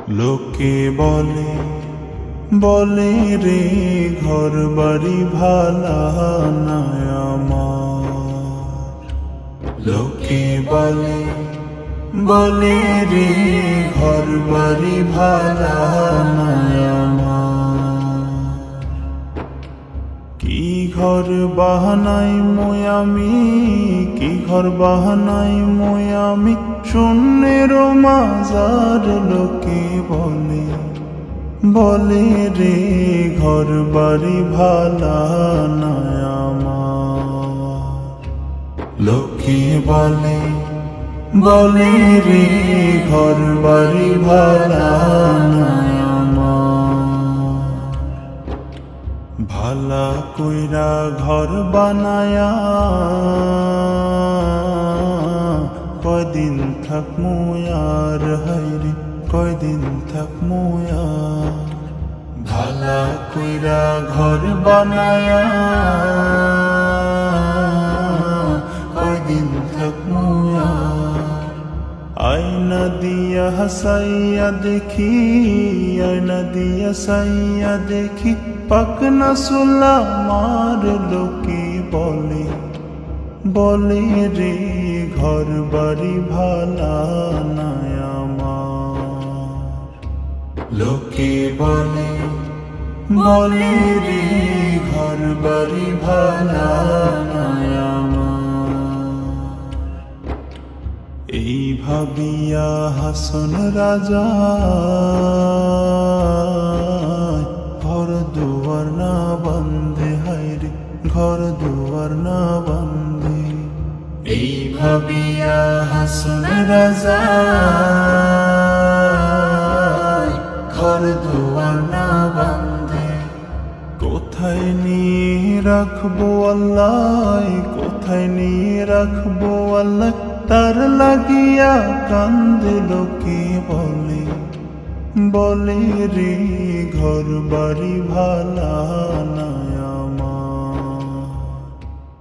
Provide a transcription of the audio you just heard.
লোকে বলে বলে রে ঘর বাড়ি ভালা না আমার। লোকে বলে বলে রে ঘর বাড়ি ভালা না আমার। কি ঘর বাহানাই আমি, কি ঘর বাহানাই আমি, শূন্যের মাজার। লোকে বলে বলে রে ঘর বাড়ি ভালা না আমার। লোকে বলে বলে রে ঘর বাড়ি ভালা না আমার। ভালা কইরা ঘর বানায়া কয়দিন থাকমু আর হায়রে কয়দিন থাকমু আর। ভালা কইরা ঘর বানায়া কয়দিন থাকমু আর। আয়না দিয়া হাসাইয়া দেখি, আয়না দিয়া সাইয়া দেখি, পাকনা সুলা মার। লোকে বলে বলে রে ঘর বাড়ি ভালা না আমার। লোকে বলে বলে রে ঘর বাড়ি ভালা না আমার। এই ভাবিয়া হাসন রাজা ঘর দুয়ার না বন্ধে হায়রে ঘর দুয়ার না বন্ধে। এই ভাবিয়া হাসন রাজা ঘর দুয়ার না বন্ধে। কোথায় নিয়ে রাখবো আল্লাহ, কোথায় নিয়ে রাখবো আল্লাহ, তার লাগিয়া কান্দে। লোকে বলে বলে রে ঘর বাড়ি ভালা না